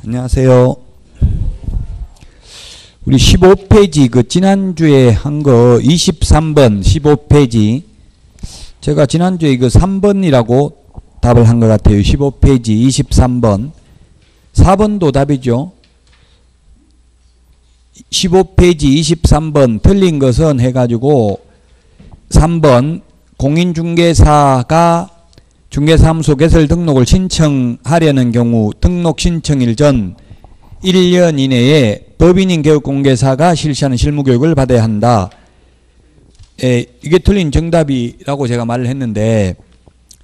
안녕하세요. 우리 15페이지 그 지난주에 한 거 23번 15페이지 제가 지난주에 그 3번이라고 답을 한 것 같아요. 15페이지 23번 4번도 답이죠. 15페이지 23번 틀린 것은 해가지고 3번 공인중개사가 중개사무소 개설 등록을 신청하려는 경우 등록 신청일 전 1년 이내에 법인인 개업공개사가 실시하는 실무교육을 받아야 한다. 이게 틀린 정답이라고 제가 말을 했는데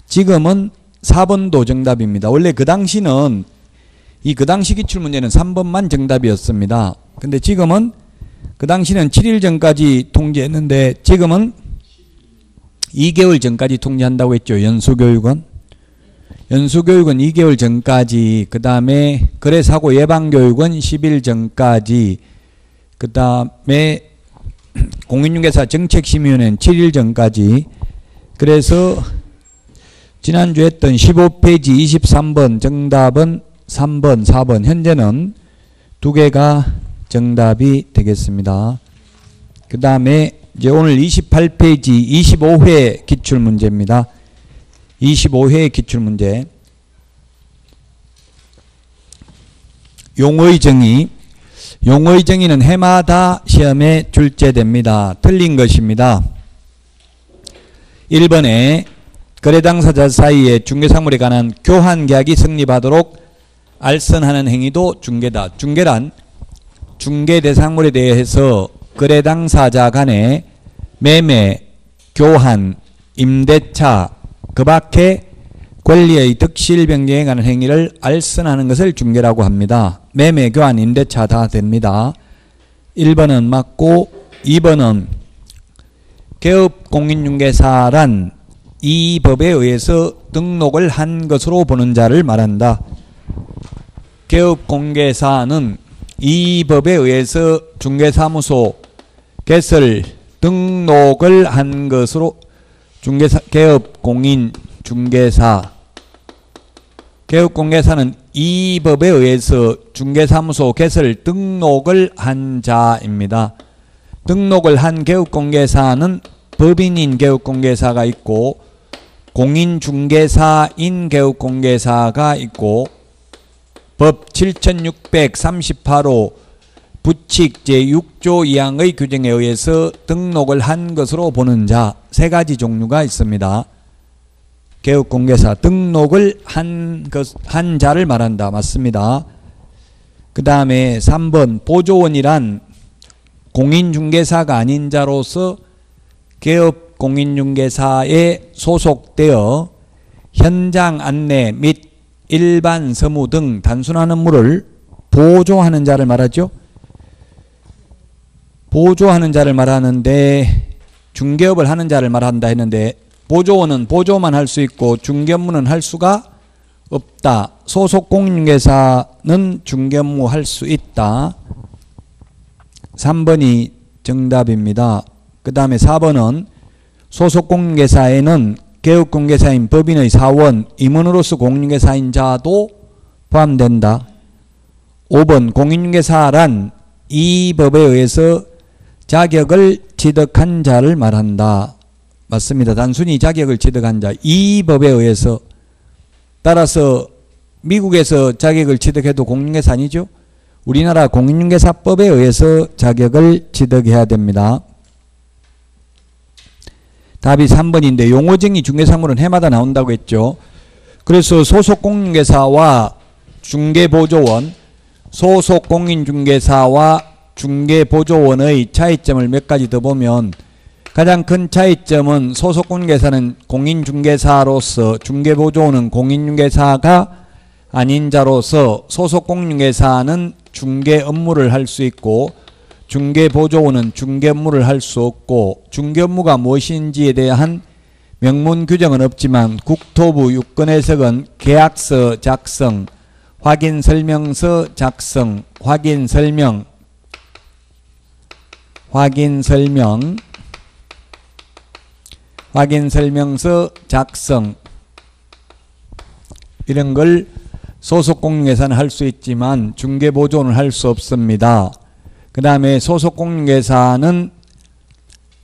지금은 4번도 정답입니다. 원래 그 당시는 그 당시 기출문제는 3번만 정답이었습니다. 근데 지금은 그 당시는 7일 전까지 통지했는데 지금은 2개월 전까지 통지한다고 했죠. 연수교육은 2개월 전까지, 그 다음에 거래사고 예방교육은 10일 전까지, 그 다음에 공인중개사 정책심의위원회는 7일 전까지. 그래서 지난주 했던 15페이지 23번 정답은 3번, 4번 현재는 두 개가 정답이 되겠습니다. 그 다음에 이제 오늘 28페이지 25회 기출문제입니다. 25회 기출문제. 용어의 정의. 용어의 정의는 해마다 시험에 출제됩니다. 틀린 것입니다. 1번에 거래 당사자 사이에 중개사물에 관한 교환 계약이 성립하도록 알선하는 행위도 중개다. 중개란 중개 대상물에 대해서 거래 당사자 간의 매매, 교환, 임대차, 그 밖에 권리의 득실 변경에 관한 행위를 알선하는 것을 중개라고 합니다. 매매, 교환, 임대차 다 됩니다. 1번은 맞고 2번은 개업공인중개사란 이 법에 의해서 등록을 한 것으로 보는 자를 말한다. 개업공개사는 이 법에 의해서 중개사무소 개설 등록을 한 것으로 개업공개사는 이 법에 의해서 중개사무소 개설 등록을 한 자입니다. 등록을 한 개업공개사는 법인인 개업공개사가 있고 공인중개사인 개업공개사가 있고 법 7638호 부칙 제6조 2항의 규정에 의해서 등록을 한 것으로 보는 자 세 가지 종류가 있습니다. 개업공개사 등록을 한 자를 말한다. 맞습니다. 그 다음에 3번 보조원이란 공인중개사가 아닌 자로서 개업공인중개사에 소속되어 현장 안내 및 일반 서무 등 단순한 업무를 보조하는 자를 말하죠. 보조하는 자를 말하는데 중개업을 하는 자를 말한다 했는데 보조원은 보조만 할 수 있고 중개업무는 할 수가 없다. 소속 공인중개사는 중개업무 할 수 있다. 3번이 정답입니다. 그 다음에 4번은 소속 공인중개사에는 개업공개사인 법인의 사원, 임원으로서 공인중개사인 자도 포함된다. 5번 공인중개사란 이 법에 의해서 자격을 취득한 자를 말한다. 맞습니다. 단순히 자격을 취득한 자. 이 법에 의해서. 따라서 미국에서 자격을 취득해도 공인중개사 아니죠? 우리나라 공인중개사법에 의해서 자격을 취득해야 됩니다. 답이 3번인데 용어정의 중개사물은 해마다 나온다고 했죠. 그래서 소속 공인중개사와 중개보조원, 소속 공인중개사와 중개보조원의 차이점을 몇 가지 더 보면 가장 큰 차이점은 소속 공인중개사는 공인중개사로서 중개보조원은 공인중개사가 아닌 자로서 소속 공인중개사는 중개 업무를 할 수 있고 중개보조원은 중개 업무를 할 수 없고 중개 업무가 무엇인지에 대한 명문 규정은 없지만 국토부 유권해석은 계약서 작성, 확인설명서 작성, 확인설명서 작성 이런 걸 소속 공인중개사는 할 수 있지만 중개보조원은 할 수 없습니다. 그 다음에 소속 공인중개사는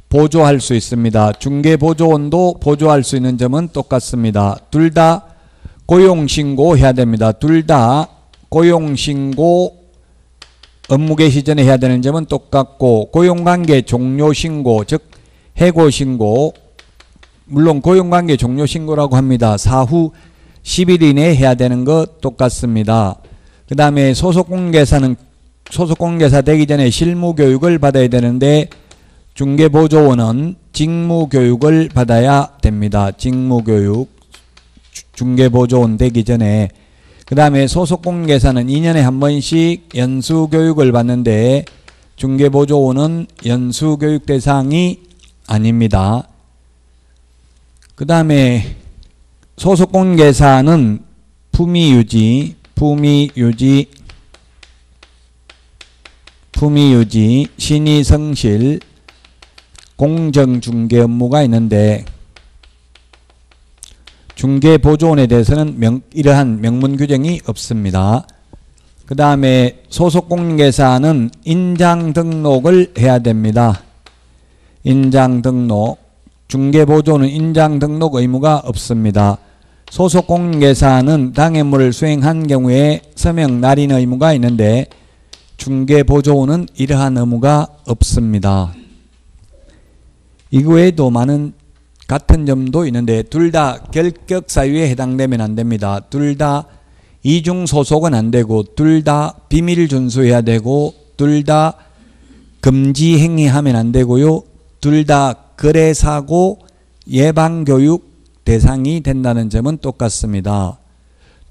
보조할 수 있습니다. 중개보조원도 보조할 수 있는 점은 똑같습니다. 둘 다 고용신고 해야 됩니다. 둘 다 고용신고 업무 개시 전에 해야 되는 점은 똑같고, 고용관계 종료신고, 즉 해고신고, 물론 고용관계 종료신고라고 합니다. 사후 10일 이내에 해야 되는 거 똑같습니다. 그 다음에 소속공인중개사는 소속공인중개사 되기 전에 실무교육을 받아야 되는데, 중개보조원은 직무교육을 받아야 됩니다. 직무교육, 중개보조원 되기 전에. 그 다음에 소속공인중개사는 2년에 한 번씩 연수교육을 받는데, 중개보조원은 연수교육 대상이 아닙니다. 그 다음에 소속공인중개사는 품위유지, 신의성실, 공정중개 업무가 있는데, 중개보조원에 대해서는 이러한 명문 규정이 없습니다. 그 다음에 소속공인중개사는 인장등록을 해야 됩니다. 인장등록. 중개보조원은 인장등록 의무가 없습니다. 소속공인중개사는 당해물을 수행한 경우에 서명 날인 의무가 있는데, 중개보조원은 이러한 의무가 없습니다. 이외에도 많은 같은 점도 있는데, 둘 다 결격사유에 해당되면 안 됩니다. 둘 다 이중소속은 안 되고, 둘 다 비밀 준수해야 되고, 둘 다 금지 행위하면 안 되고요. 둘 다 거래사고 예방교육 대상이 된다는 점은 똑같습니다.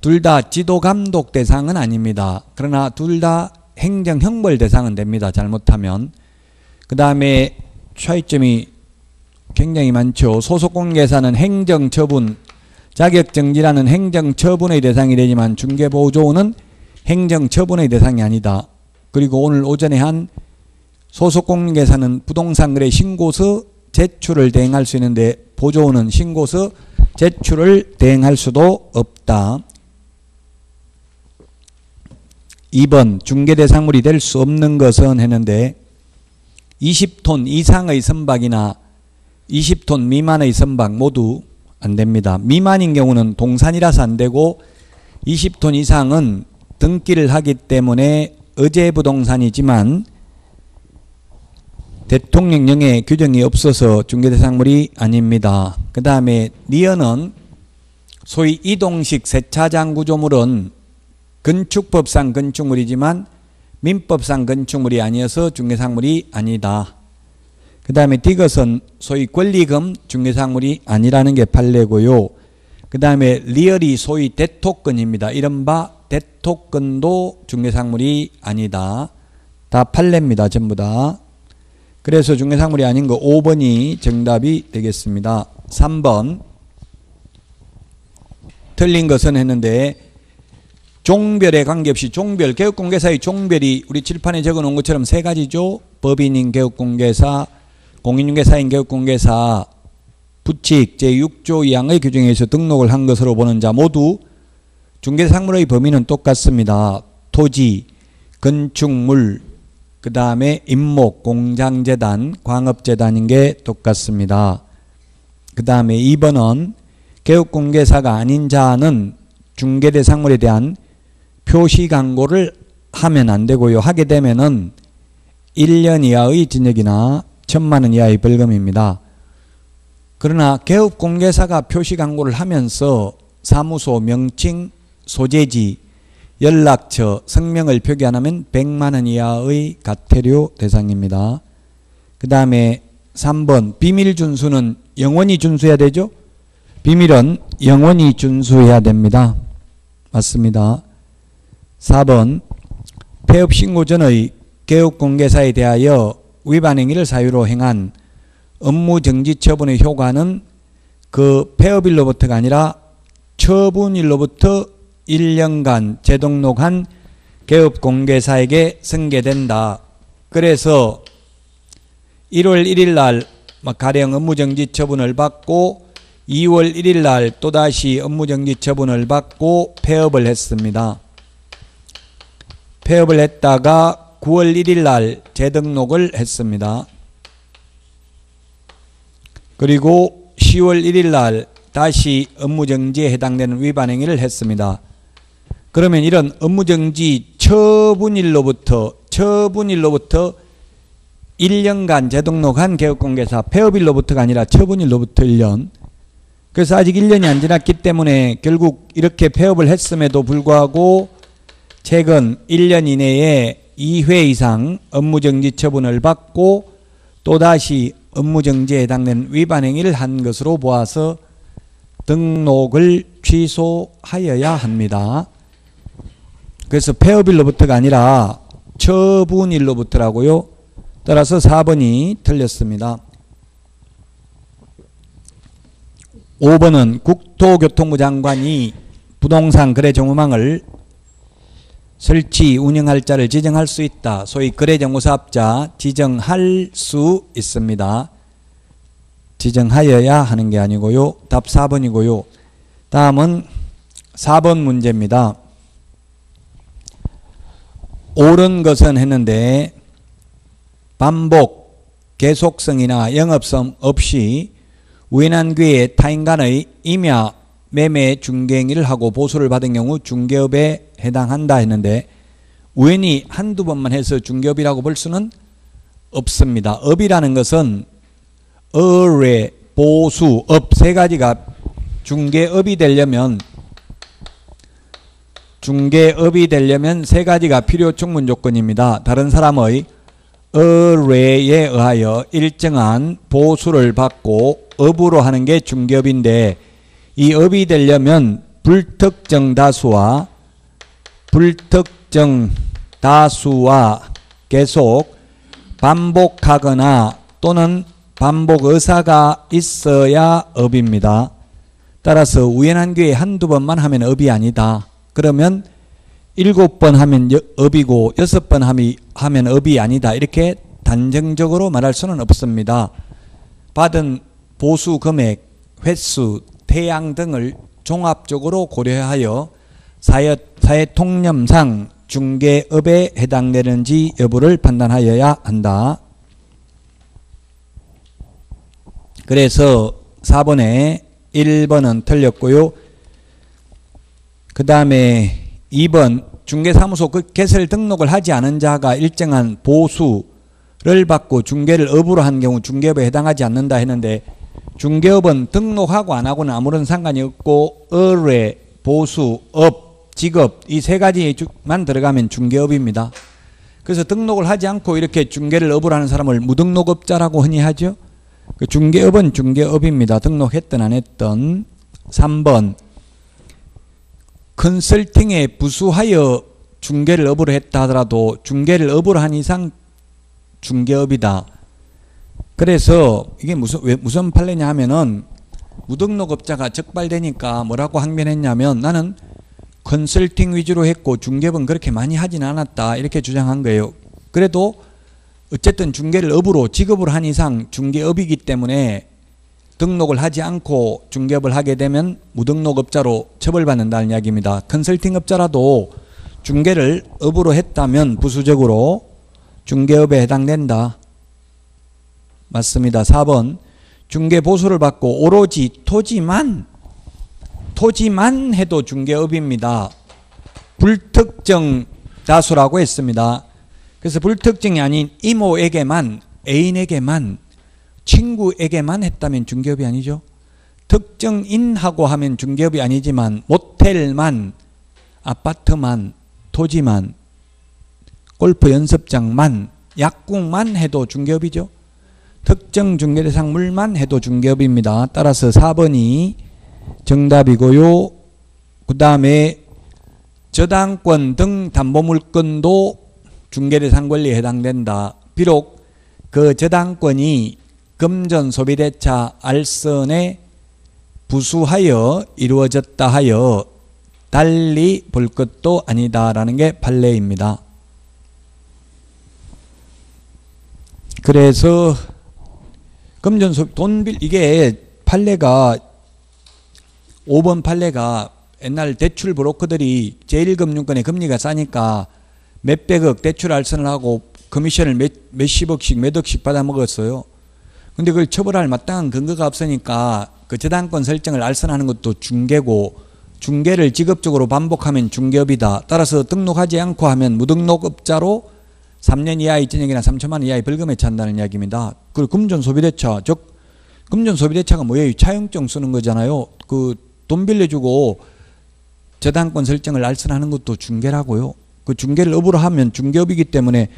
둘 다 지도감독 대상은 아닙니다. 그러나 둘 다 행정형벌 대상은 됩니다. 잘못하면. 그 다음에 차이점이 굉장히 많죠. 소속공인중개사는 행정처분, 자격정지라는 행정처분의 대상이 되지만 중개보조원은 행정처분의 대상이 아니다. 그리고 오늘 오전에 한 소속공인중개사는 부동산거래 신고서 제출을 대행할 수 있는데, 보조원은 신고서 제출을 대행할 수도 없다. 2번 중개대상물이 될 수 없는 것은 했는데, 20톤 이상의 선박이나 20톤 미만의 선박 모두 안 됩니다. 미만인 경우는 동산이라서 안 되고, 20톤 이상은 등기를 하기 때문에 의제부동산이지만 대통령령에 규정이 없어서 중개대상물이 아닙니다. 그 다음에 리어는 소위 이동식 세차장 구조물은 건축법상 건축물이지만 민법상 건축물이 아니어서 중개상물이 아니다. 그 다음에 디귿은 소위 권리금 중개상물이 아니라는 게 판례고요. 그 다음에 리얼이 소위 대토권입니다. 이른바 대토권도 중개상물이 아니다. 다 판례입니다. 전부 다. 그래서 중개상물이 아닌 거 5번이 정답이 되겠습니다. 3번 틀린 것은 했는데, 종별에 관계없이 종별, 개업공개사의 종별이 우리 칠판에 적어놓은 것처럼 세 가지죠. 법인인 개업공개사, 공인중개사인 개업공개사, 부칙 제6조 2항의 규정에 의해서 등록을 한 것으로 보는 자 모두 중개상물의 범위는 똑같습니다. 토지, 건축물, 그 다음에 임목, 공장재단, 광업재단인 게 똑같습니다. 그 다음에 2번은 개업공개사가 아닌 자는 중개대상물에 대한 표시 광고를 하면 안 되고요. 하게 되면은 1년 이하의 징역이나 1,000만 원 이하의 벌금입니다. 그러나 개업공개사가 표시 광고를 하면서 사무소 명칭, 소재지, 연락처, 성명을 표기 안 하면 100만 원 이하의 과태료 대상입니다. 그 다음에 3번 비밀 준수는 영원히 준수해야 되죠? 비밀은 영원히 준수해야 됩니다. 맞습니다. 4번 폐업 신고 전의 개업공개사에 대하여 위반 행위를 사유로 행한 업무정지 처분의 효과는 그 폐업일로부터가 아니라 처분일로부터 1년간 재등록한 개업공개사에게 승계된다. 그래서 1월 1일 날 가령 업무정지 처분을 받고 2월 1일 날 또다시 업무정지 처분을 받고 폐업을 했습니다. 폐업을 했다가 9월 1일 날 재등록을 했습니다. 그리고 10월 1일 날 다시 업무정지에 해당되는 위반 행위를 했습니다. 그러면 이런 업무정지 처분일로부터 1년간 재등록한 개업공개사, 폐업일로부터가 아니라 처분일로부터 1년. 그래서 아직 1년이 안 지났기 때문에 결국 이렇게 폐업을 했음에도 불구하고 최근 1년 이내에 2회 이상 업무정지 처분을 받고 또다시 업무정지에 해당되는 위반 행위를 한 것으로 보아서 등록을 취소하여야 합니다. 그래서 폐업일로부터가 아니라 처분일로부터라고요. 따라서 4번이 틀렸습니다. 5번은 국토교통부 장관이 부동산 거래 정보망을 설치 운영할 자를 지정할 수 있다. 소위 거래정보사업자 지정할 수 있습니다. 지정하여야 하는 게 아니고요. 답 4번이고요. 다음은 4번 문제입니다. 옳은 것은 했는데 반복, 계속성이나 영업성 없이 우연한 기회에 타인 간의 임야, 매매 중개행위를 하고 보수를 받은 경우 중개업에 해당한다 했는데 우연히 한두 번만 해서 중개업이라고 볼 수는 없습니다. 업이라는 것은 의뢰, 보수, 업 세 가지가 중개업이 되려면 세 가지가 필요 충분 조건입니다. 다른 사람의 의뢰에 의하여 일정한 보수를 받고 업으로 하는 게 중개업인데 이 업이 되려면 불특정 다수와 계속 반복하거나 또는 반복 의사가 있어야 업입니다. 따라서 우연한 기회에 한두 번만 하면 업이 아니다. 그러면 7번 하면 업이고 6번 하면 업이 아니다. 이렇게 단정적으로 말할 수는 없습니다. 받은 보수 금액, 횟수, 태양 등을 종합적으로 고려하여 사회통념상 중개업에 해당되는지 여부를 판단하여야 한다. 그래서 4번에 1번은 틀렸고요. 그 다음에 2번 중개사무소 개설 등록을 하지 않은 자가 일정한 보수를 받고 중개를 업으로 한 경우 중개업에 해당하지 않는다 했는데 중개업은 등록하고 안 하고는 아무런 상관이 없고 의뢰, 보수, 업, 직업 이 세 가지만 들어가면 중개업입니다. 그래서 등록을 하지 않고 이렇게 중개를 업으로 하는 사람을 무등록업자라고 흔히 하죠. 그 중개업은 중개업입니다. 등록했든 안 했든. 3번 컨설팅에 부수하여 중개를 업으로 했다 하더라도 중개를 업으로 한 이상 중개업이다. 그래서 이게 무슨 판례냐 하면은 무등록업자가 적발되니까 뭐라고 항변했냐면 나는 컨설팅 위주로 했고 중개업은 그렇게 많이 하진 않았다 이렇게 주장한 거예요. 그래도 어쨌든 중개를 업으로 직업으로 한 이상 중개업이기 때문에 등록을 하지 않고 중개업을 하게 되면 무등록업자로 처벌받는다는 이야기입니다. 컨설팅업자라도 중개를 업으로 했다면 부수적으로 중개업에 해당된다. 맞습니다. 4번 중개 보수를 받고 오로지 토지만 해도 중개업입니다. 불특정 다수라고 했습니다. 그래서 불특정이 아닌 이모에게만, 애인에게만, 친구에게만 했다면 중개업이 아니죠. 특정인하고 하면 중개업이 아니지만 모텔만, 아파트만, 토지만, 골프 연습장만, 약국만 해도 중개업이죠. 특정 중개대상물만 해도 중개업입니다. 따라서 4번이 정답이고요. 그 다음에 저당권 등 담보물건도 중개대상 권리에 해당된다. 비록 그 저당권이 금전 소비대차 알선에 부수하여 이루어졌다 하여 달리 볼 것도 아니다라는 게 판례입니다. 그래서 금전 소비 이게 판례가 5번 판례가 옛날 대출 브로커들이 제1금융권의 금리가 싸니까 몇백억 대출 알선을 하고 커미션을 몇십억씩 몇 억씩 받아 먹었어요. 근데 그걸 처벌할 마땅한 근거가 없으니까 그 저당권 설정을 알선하는 것도 중개고, 중개를 직업적으로 반복하면 중개업이다. 따라서 등록하지 않고 하면 무등록업자로 3년 이하의 징역이나 3천만 원 이하의 벌금에 처한다는 이야기입니다. 그리고 금전소비대차, 즉 금전소비대차가 뭐예요? 차용증 쓰는 거잖아요. 그 돈 빌려주고 저당권 설정을 알선하는 것도 중개라고요. 그 중개를 업으로 하면 중개업이기 때문에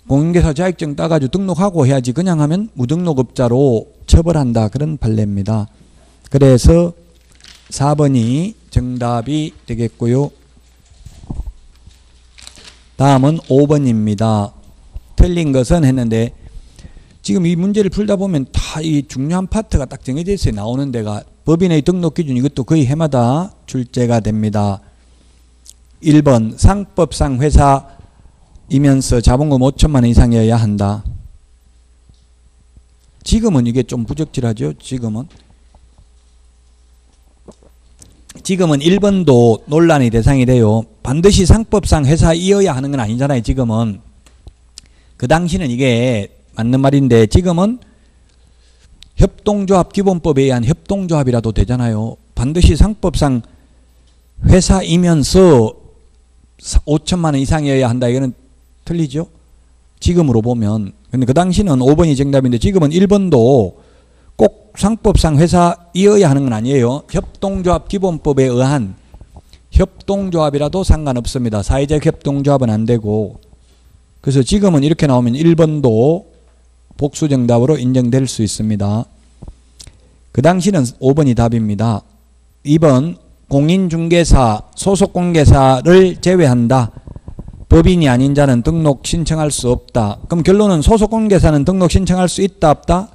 공인중개사 자격증 따가지고 등록하고 해야지, 그냥 하면 무등록업자로 처벌한다, 그런 판례입니다. 그래서 4번이 정답이 되겠고요. 다음은 5번입니다. 틀린 것은 했는데, 지금 이 문제를 풀다 보면 다 이 중요한 파트가 딱 정해져 있어요. 나오는 데가. 법인의 등록 기준, 이것도 거의 해마다 출제가 됩니다. 1번 상법상 회사이면서 자본금 5천만 원 이상이어야 한다. 지금은 이게 좀 부적절하죠. 지금은 1번도 논란의 대상이 돼요. 반드시 상법상 회사이어야 하는 건 아니잖아요. 지금은. 그 당시는 이게 맞는 말인데, 지금은 협동조합 기본법에 의한 협동조합이라도 되잖아요. 반드시 상법상 회사이면서 5천만 원 이상이어야 한다. 이거는 틀리죠. 지금으로 보면. 근데 그 당시는 5번이 정답인데, 지금은 1번도 꼭 상법상 회사이어야 하는 건 아니에요. 협동조합 기본법에 의한 협동조합이라도 상관없습니다. 사회적 협동조합은 안 되고. 그래서 지금은 이렇게 나오면 1번도 복수 정답으로 인정될 수 있습니다. 그 당시는 5번이 답입니다. 2번 공인중개사, 소속공개사를 제외한다. 법인이 아닌 자는 등록 신청할 수 없다. 그럼 결론은 소속공개사는 등록 신청할 수 있다, 없다?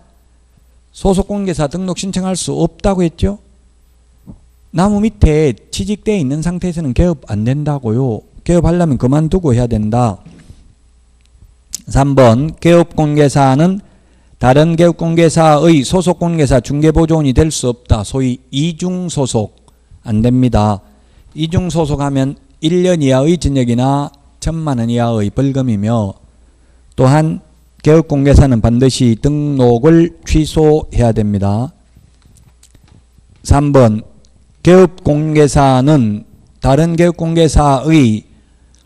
소속공개사 등록 신청할 수 없다고 했죠. 나무 밑에 취직되어 있는 상태에서는 개업 안 된다고요. 개업하려면 그만두고 해야 된다. 3번 개업공개사는 다른 개업공개사의 소속공개사 중개보조원이 될 수 없다. 소위 이중소속 안 됩니다. 이중소속하면 1년 이하의 징역이나 1,000만 원 이하의 벌금이며, 또한 개업공개사는 반드시 등록을 취소해야 됩니다. 3번 개업공개사는 다른 개업공개사의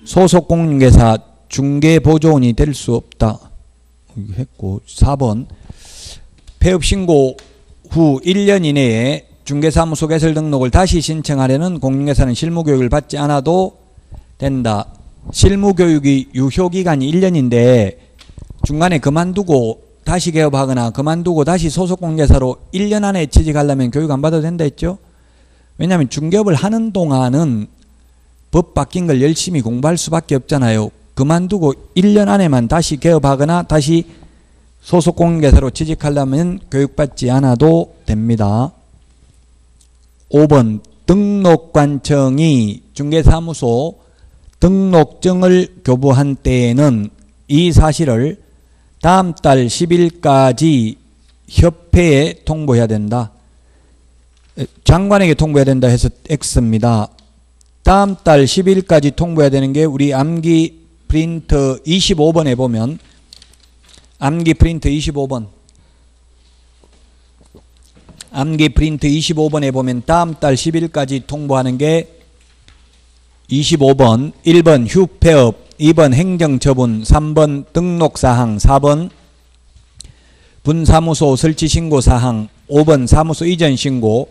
소속공개사 중개보조원이 될 수 없다. 했고, 4번 폐업신고 후 1년 이내에 중개사무소 개설 등록을 다시 신청하려는 공인중개사는 실무교육을 받지 않아도 된다. 실무교육이 유효기간이 1년인데 중간에 그만두고 다시 개업하거나 그만두고 다시 소속공개사로 1년 안에 취직하려면 교육 안 받아도 된다 했죠. 왜냐하면 중개업을 하는 동안은 법 바뀐 걸 열심히 공부할 수밖에 없잖아요. 그만두고 1년 안에만 다시 개업하거나 다시 소속공개사로 취직하려면 교육받지 않아도 됩니다. 5번 등록관청이 중개사무소 등록증을 교부한 때에는 이 사실을 다음 달 10일까지 협회에 통보해야 된다. 장관에게 통보해야 된다 해서 X입니다. 다음 달 10일까지 통보해야 되는 게 우리 암기 프린트 25번에 보면, 암기 프린트 25번, 암기 프린트 25번에 보면 다음 달 10일까지 통보하는 게 25번, 1번 휴폐업, 2번 행정처분, 3번 등록사항, 4번 분사무소 설치신고사항, 5번 사무소 이전신고,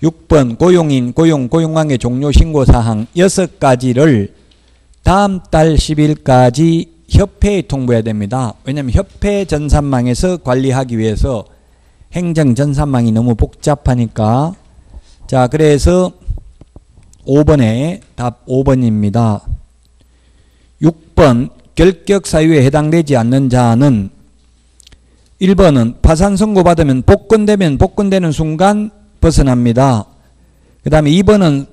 6번 고용인, 고용관계 종료신고사항 6가지를 다음 달 10일까지 협회에 통보해야 됩니다. 왜냐하면 협회 전산망에서 관리하기 위해서 행정 전산망이 너무 복잡하니까. 자, 그래서 5번에 답 5번입니다. 6번 결격 사유에 해당되지 않는 자는 1번은 파산 선고받으면 복권되면 복권되는 순간 벗어납니다. 그 다음에 2번은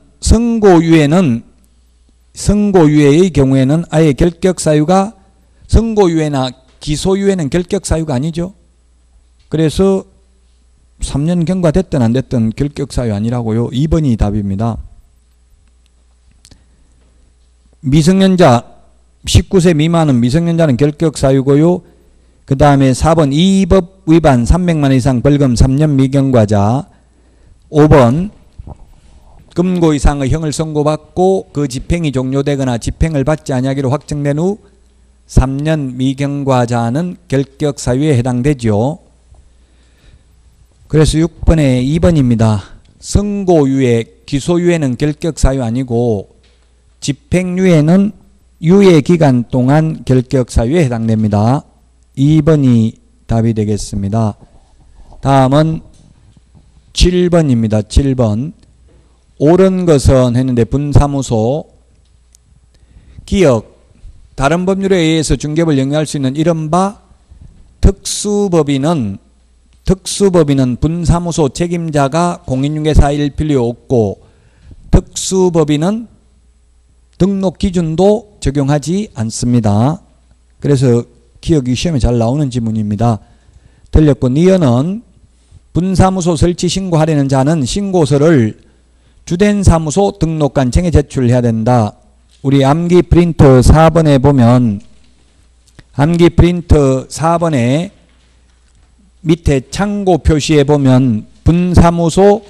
선고유예의 경우에는 아예 결격 사유가, 선고유예나 기소유예는 결격 사유가 아니죠. 그래서 3년 경과됐든 안 됐든 결격사유 아니라고요. 2번이 답입니다. 미성년자 19세 미만은 미성년자는 결격사유고요. 그 다음에 4번 이 법 위반 300만 원 이상 벌금 3년 미경과자. 5번 금고 이상의 형을 선고받고 그 집행이 종료되거나 집행을 받지 아니하기로 확정된 후 3년 미경과자는 결격사유에 해당되죠. 그래서 6번에 2번입니다. 선고유예, 기소유예는 결격사유 아니고 집행유예는 유예기간 동안 결격사유에 해당됩니다. 2번이 답이 되겠습니다. 다음은 7번입니다. 7번. 옳은 것은 했는데 분사무소, 기억, 다른 법률에 의해서 중개업을 영위할 수 있는 이른바 특수법인은 분사무소 책임자가 공인중개사일 필요 없고 특수법인은 등록 기준도 적용하지 않습니다. 그래서 기억이 시험에 잘 나오는 지문입니다. 틀렸고 니은은 분사무소 설치 신고하려는 자는 신고서를 주된 사무소 등록관청에 제출해야 된다. 우리 암기 프린터 4번에 보면 암기 프린터 4번에 밑에 창고 표시에 보면 분사무소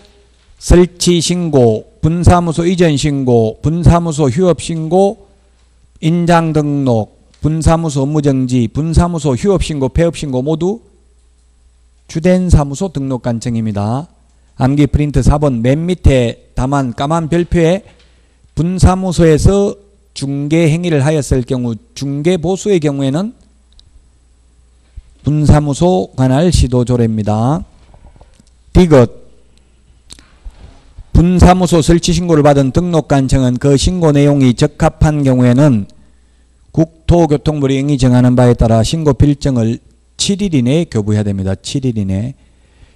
설치 신고, 분사무소 이전 신고, 분사무소 휴업 신고, 인장 등록, 분사무소 업무 정지, 분사무소 휴업 신고, 폐업 신고 모두 주된 사무소 등록관청입니다. 암기 프린트 4번 맨 밑에 다만 까만 별표에 분사무소에서 중개 행위를 하였을 경우 중개보수의 경우에는 분사무소 관할 시도조례입니다. 디귿 분사무소 설치 신고를 받은 등록관청은 그 신고 내용이 적합한 경우에는 국토교통부의 행위 정하는 바에 따라 신고 필정을 7일 이내에 교부해야 됩니다. 7일 이내.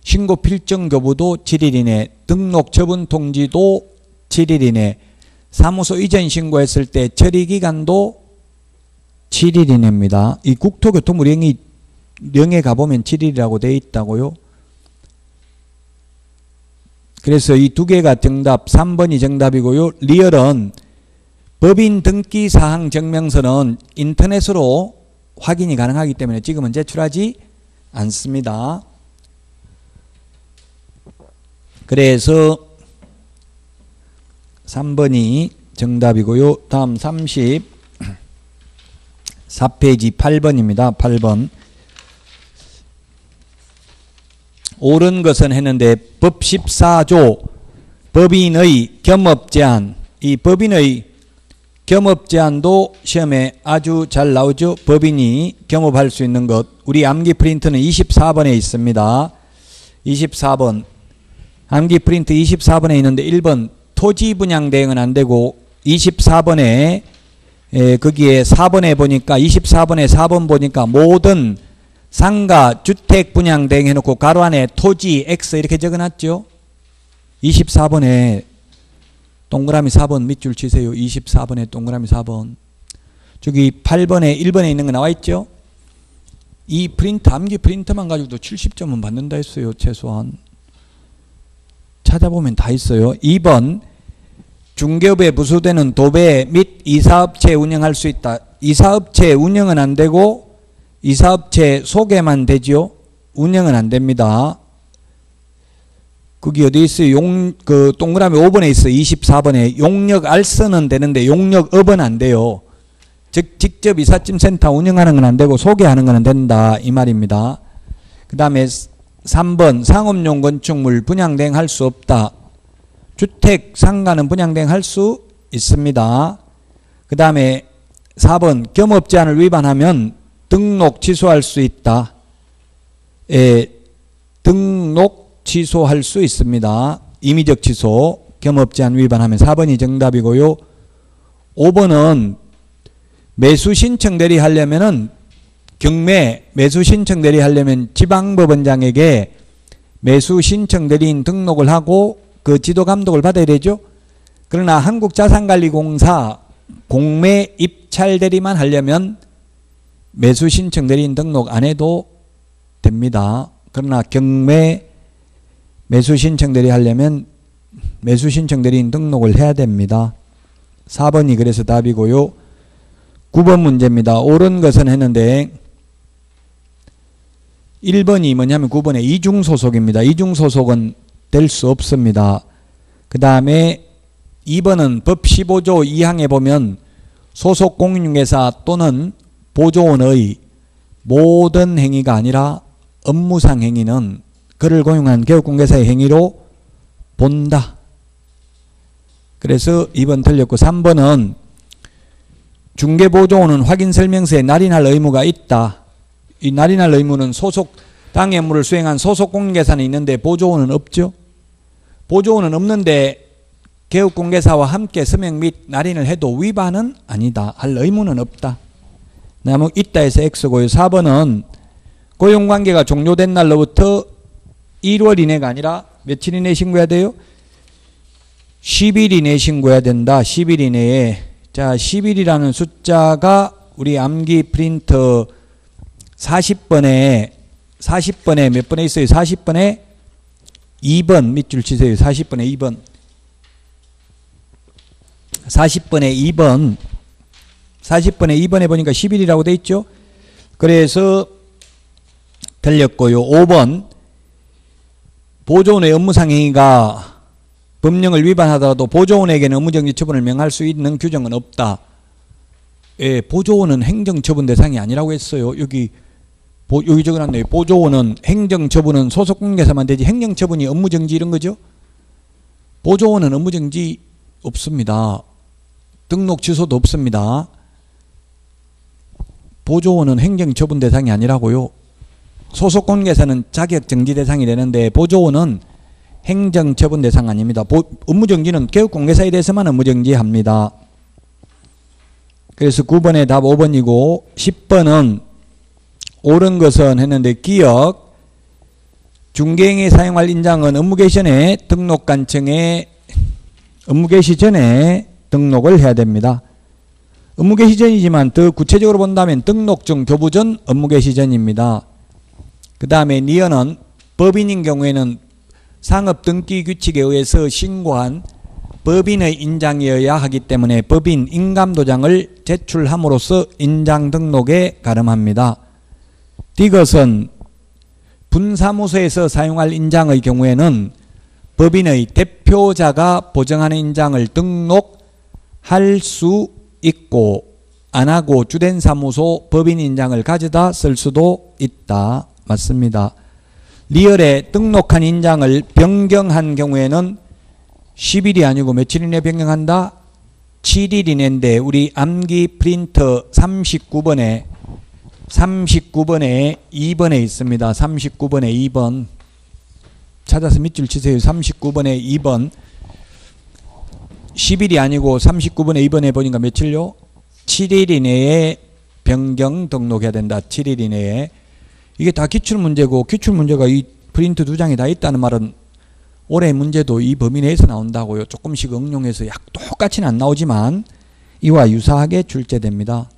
신고 필정 교부도 7일 이내, 등록 처분 통지도 7일 이내, 사무소 이전 신고했을 때 처리 기간도 7일 이내입니다. 이 국토교통부 령에 가보면 7일이라고 되어 있다고요. 그래서 이 두 개가 정답, 3번이 정답이고요. 리얼은 법인 등기 사항 증명서는 인터넷으로 확인이 가능하기 때문에 지금은 제출하지 않습니다. 그래서 3번이 정답이고요. 다음 34페이지 8번입니다. 8번. 옳은 것은 했는데 법 14조 법인의 겸업제한, 이 법인의 겸업제한도 시험에 아주 잘 나오죠. 법인이 겸업할 수 있는 것. 우리 암기 프린트는 24번에 있습니다. 24번. 암기 프린트 24번에 있는데 1번 토지 분양 대행은 안 되고 24번에 거기에 4번에 보니까 24번에 4번 보니까 모든 상가 주택 분양 대행 해놓고 가로 안에 토지 X 이렇게 적어놨죠. 24번에 동그라미 4번 밑줄 치세요. 24번에 동그라미 4번. 저기 8번에 1번에 있는 거 나와 있죠. 이 프린트 암기 프린트만 가지고도 70점은 받는다 했어요. 최소한. 찾아보면 다 있어요. 2번 중개업에 부수되는 도배 및 이사업체 운영할 수 있다. 이사업체 운영은 안 되고 이사업체 소개만 되죠. 운영은 안 됩니다. 거기 어디 있어요? 그 동그라미 5번에 있어요. 24번에 용역 알선은 되는데 용역업은 안 돼요. 즉 직접 이삿짐 센터 운영하는 건 안 되고 소개하는 건 된다 이 말입니다. 그 다음에 3번 상업용 건축물 분양 대행할 수 없다. 주택 상가는 분양 대행할 수 있습니다. 그 다음에 4번 겸업제한을 위반하면 등록 취소할 수 있다. 등록 취소할 수 있습니다. 임의적 취소 겸업제한 위반하면 4번이 정답이고요. 5번은 매수 신청 대리하려면은 경매 매수 신청 대리하려면 지방법원장에게 매수 신청 대리인 등록을 하고 그 지도 감독을 받아야 되죠. 그러나 한국자산관리공사 공매 입찰 대리만 하려면 매수 신청 대리인 등록 안 해도 됩니다. 그러나 경매 매수 신청들이 하려면 매수 신청들이 등록을 해야 됩니다. 4번이 그래서 답이고요. 9번 문제입니다. 옳은 것은 했는데 1번이 뭐냐면 9번에 이중소속입니다. 이중소속은 될 수 없습니다. 그 다음에 2번은 법 15조 2항에 보면 소속 공인중개사 또는 보조원의 모든 행위가 아니라 업무상 행위는 그를 고용한 개업공개사의 행위로 본다. 그래서 2번 틀렸고 3번은 중개보조원은 확인설명서에 날인할 의무가 있다. 이 날인할 의무는 소속 당의 업무를 수행한 소속 공인중개사는 있는데 보조원은 없죠. 보조원은 없는데 개업공개사와 함께 서명 및 날인을 해도 위반은 아니다. 할 의무는 없다. 그다음에 있다 해서 X고요. 4번은 고용관계가 종료된 날로부터 1월 이내가 아니라 며칠 이내에 신고해야 돼요? 10일 이내에 신고해야 된다. 10일 이내에. 자, 10일이라는 숫자가 우리 암기 프린터 40번에 몇 번에 있어요? 40번에 2번 밑줄 치세요. 40번에 2번. 40번에 2번. 40번에 2번에 보니까 10일이라고 돼 있죠? 그래서 틀렸고요. 5번. 보조원의 업무상 행위가 법령을 위반하더라도 보조원에게는 업무정지 처분을 명할 수 있는 규정은 없다. 예, 보조원은 행정처분 대상이 아니라고 했어요. 여기 적어놨네요. 보조원은 행정처분은 소속공개사만 되지 행정처분이 업무정지 이런 거죠. 보조원은 업무정지 없습니다. 등록 취소도 없습니다. 보조원은 행정처분 대상이 아니라고요. 소속공개사는 자격정지 대상이 되는데 보조원은 행정처분 대상 아닙니다. 업무정지는 개업공개사에 대해서만 업무정지합니다. 그래서 9번의 답 5번이고 10번은 옳은 것은 했는데 기억 중개행에 사용할 인장은 업무 개시 전에 등록관청에 업무 개시 전에 등록을 해야 됩니다. 업무 개시 전이지만 더 구체적으로 본다면 등록증 교부 전 업무 개시 전입니다. 그 다음에 니은은 법인인 경우에는 상업등기규칙에 의해서 신고한 법인의 인장이어야 하기 때문에 법인 인감도장을 제출함으로써 인장 등록에 가름합니다. 디귿은 분사무소에서 사용할 인장의 경우에는 법인의 대표자가 보정하는 인장을 등록할 수 있고 안하고 주된 사무소 법인 인장을 가져다 쓸 수도 있다. 맞습니다. 리얼에 등록한 인장을 변경한 경우에는 10일이 아니고 며칠 이내에 변경한다? 7일 이내인데 우리 암기 프린터 39번에 2번에 있습니다. 39번에 2번 찾아서 밑줄 치세요. 39번에 2번 10일이 아니고 39번에 2번에 보니까 며칠요? 7일 이내에 변경 등록해야 된다. 7일 이내에. 이게 다 기출문제고 기출문제가 이 프린트 두 장이 다 있다는 말은 올해 문제도 이 범위 내에서 나온다고요. 조금씩 응용해서 똑같이는 안 나오지만 이와 유사하게 출제됩니다.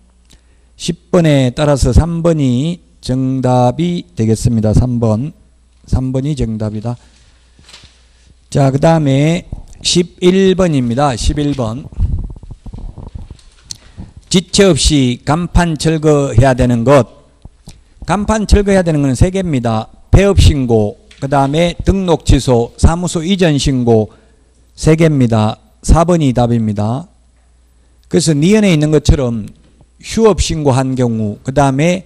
10번에 따라서 3번이 정답이 되겠습니다. 3번이 정답이다. 자, 그 다음에 11번입니다. 11번. 지체 없이 간판 철거해야 되는 것. 간판 철거해야 되는 것은 3개입니다. 폐업신고, 그 다음에 등록 취소, 사무소 이전 신고 3개입니다. 4번이 답입니다. 그래서 니은에 있는 것처럼 휴업 신고한 경우, 그 다음에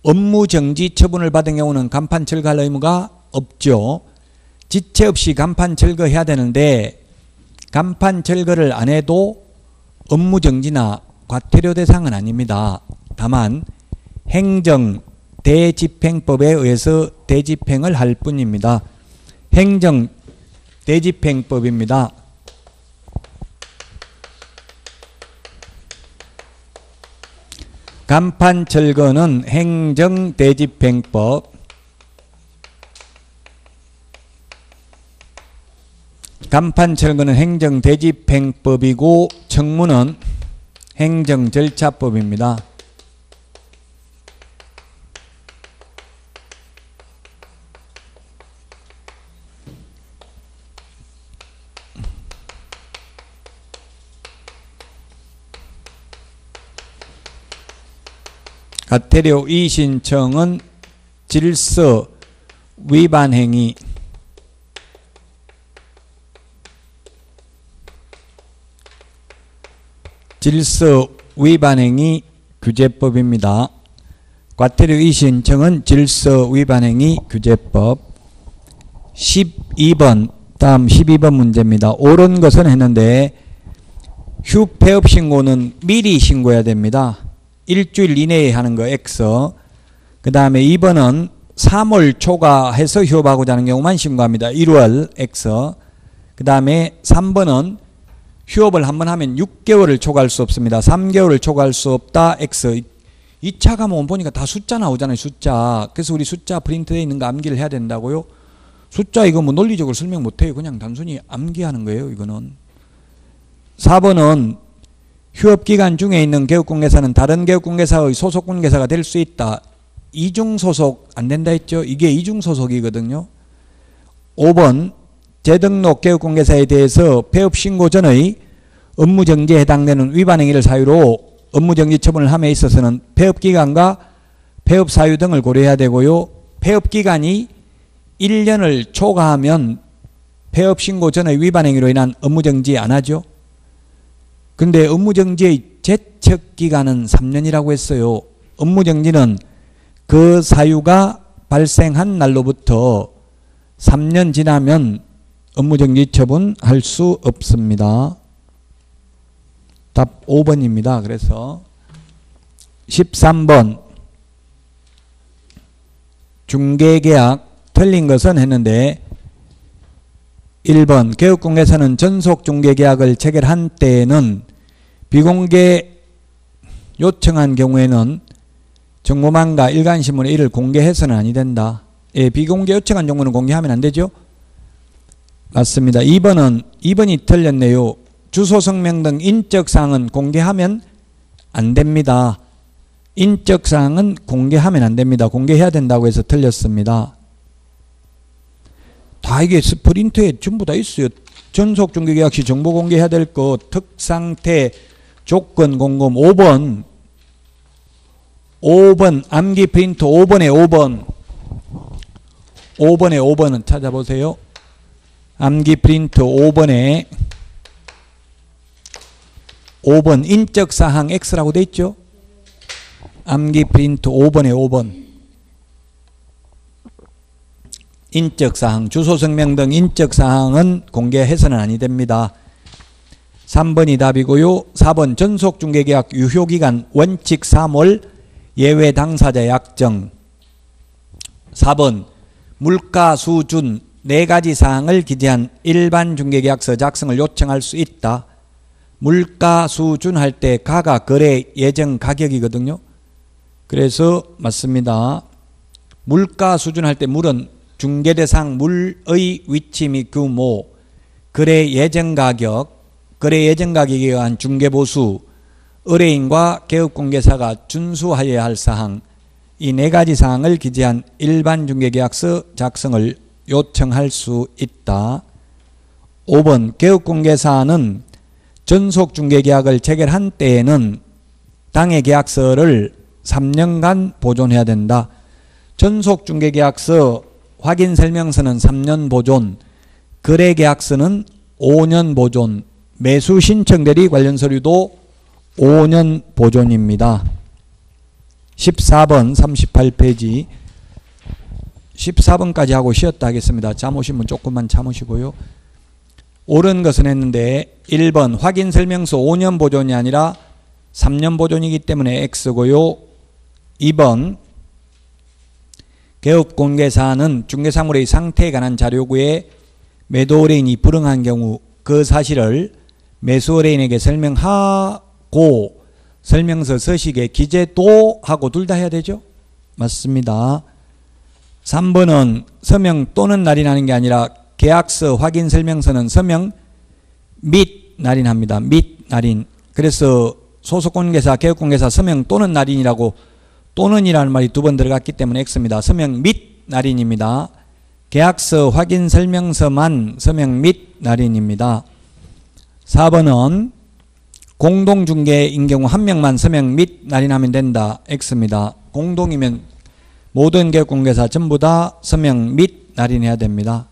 업무정지 처분을 받은 경우는 간판 철거할 의무가 없죠. 지체 없이 간판 철거해야 되는데 간판 철거를 안 해도 업무정지나 과태료 대상은 아닙니다. 다만 행정 대집행법에 의해서 대집행을 할 뿐입니다. 행정 대집행법입니다. 간판 철거는 행정 대집행법. 간판 철거는 행정 대집행법이고 청문은 행정 절차법입니다. 과태료 이의신청은 질서 위반 행위 질서 위반 행위 규제법입니다. 과태료 이의신청은 질서 위반 행위 규제법. 12번 다음 12번 문제입니다. 옳은 것은 했는데 휴 폐업 신고는 미리 신고해야 됩니다. 일주일 이내에 하는 거 X. 그 다음에 2번은 3월 초과해서 휴업하고자 하는 경우만 신고합니다. 1월 X. 그 다음에 3번은 휴업을 한번 하면 6개월을 초과할 수 없습니다. 3개월을 초과할 수 없다 X. 2차 가면 보니까 다 숫자 나오잖아요. 숫자. 그래서 우리 숫자 프린트되어 있는 거 암기를 해야 된다고요. 숫자 이거 뭐 논리적으로 설명 못해요. 그냥 단순히 암기하는 거예요. 이거는. 4번은 휴업기간 중에 있는 개업공개사는 다른 개업공개사의 소속공개사가 될 수 있다. 이중소속 안 된다 했죠. 이게 이중소속이거든요. 5번 재등록 개업공개사에 대해서 폐업신고 전의 업무정지에 해당되는 위반행위를 사유로 업무정지 처분을 함에 있어서는 폐업기간과 폐업사유 등을 고려해야 되고요. 폐업기간이 1년을 초과하면 폐업신고 전의 위반행위로 인한 업무정지 안 하죠. 근데 업무정지의 제척기간은 3년이라고 했어요. 업무정지는 그 사유가 발생한 날로부터 3년 지나면 업무정지 처분할 수 없습니다. 답 5번입니다. 그래서 13번 중개계약 틀린 것은 했는데 1번 개업공개사는 전속중개계약을 체결한 때에는 비공개 요청한 경우에는 정보망과 일간신문에 이를 공개해서는 아니 된다. 예, 비공개 요청한 정보는 공개하면 안 되죠? 맞습니다. 2번이 틀렸네요. 주소 성명 등 인적사항은 공개하면 안 됩니다. 인적사항은 공개하면 안 됩니다. 공개해야 된다고 해서 틀렸습니다. 다 이게 스프린트에 전부 다 있어요. 전속중개계약 시 정보 공개해야 될 거, 특상태, 조건 공금. 5번 암기 프린터 5번에 5번은 찾아보세요. 암기 프린터 5번에 5번 인적사항 X라고 돼 있죠. 암기 프린터 5번에 5번 인적사항, 주소성명 등 인적사항은 공개해서는 아니 됩니다. 3번이 답이고요. 4번 전속중개계약 유효기간 원칙 3월 예외 당사자 약정. 4번 물가 수준 4가지 사항을 기재한 일반 중개계약서 작성을 요청할 수 있다. 물가 수준 할 때 가가 거래 예정 가격이거든요. 그래서 맞습니다. 물가 수준 할 때 물은 중개대상 물의 위치 및 규모, 거래 예정 가격, 거래 예정 가격에 의한 중개보수, 의뢰인과 개업공개사가 준수하여야 할 사항, 이 4가지 사항을 기재한 일반 중개계약서 작성을 요청할 수 있다. 5번 개업공개사는 전속중개계약을 체결한 때에는 당해 계약서를 3년간 보존해야 된다. 전속중개계약서 확인설명서는 3년 보존, 거래계약서는 5년 보존, 매수신청대리 관련 서류도 5년 보존입니다. 14번 38페이지 14번까지 하고 쉬었다 하겠습니다. 잠오신 분 조금만 참으시고요. 옳은 것은 했는데 1번 확인설명서 5년 보존이 아니라 3년 보존이기 때문에 X고요. 2번 개업공개사는 중개사물의 상태에 관한 자료구에 매도 의뢰인이 불응한 경우 그 사실을 매수 의뢰인에게 설명하고 설명서 서식에 기재도 하고 둘 다 해야 되죠? 맞습니다. 3번은 서명 또는 날인하는 게 아니라 계약서 확인 설명서는 서명 및 날인합니다. 및 날인. 그래서 소속공개사, 개업공개사 서명 또는 날인이라고 또는이라는 말이 2번 들어갔기 때문에 X입니다. 서명 및 날인입니다. 계약서 확인 설명서만 서명 및 날인입니다. 4번은 공동중개인 경우 한 명만 서명 및 날인하면 된다. X입니다. 공동이면 모든 개업공개사 전부 다 서명 및 날인해야 됩니다.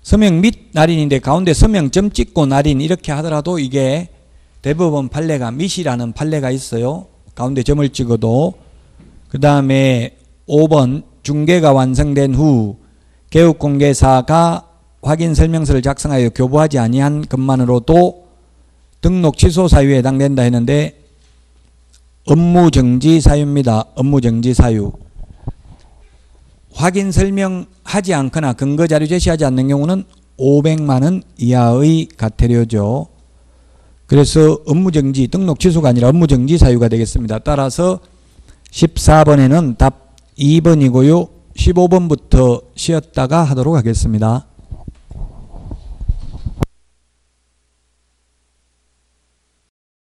서명 및 날인인데 가운데 서명점 찍고 날인 이렇게 하더라도 이게 대법원 판례가 밋이라는 판례가 있어요. 가운데 점을 찍어도. 그 다음에 5번 중개가 완성된 후 개업공개사가 확인설명서를 작성하여 교부하지 아니한 것만으로도 등록 취소 사유에 해당된다 했는데 업무정지 사유입니다. 업무정지 사유. 확인설명하지 않거나 근거자료 제시하지 않는 경우는 500만 원 이하의 과태료죠. 그래서 업무정지, 등록 취소가 아니라 업무정지 사유가 되겠습니다. 따라서 14번에는 답 2번이고요. 15번부터 쉬었다가 하도록 하겠습니다.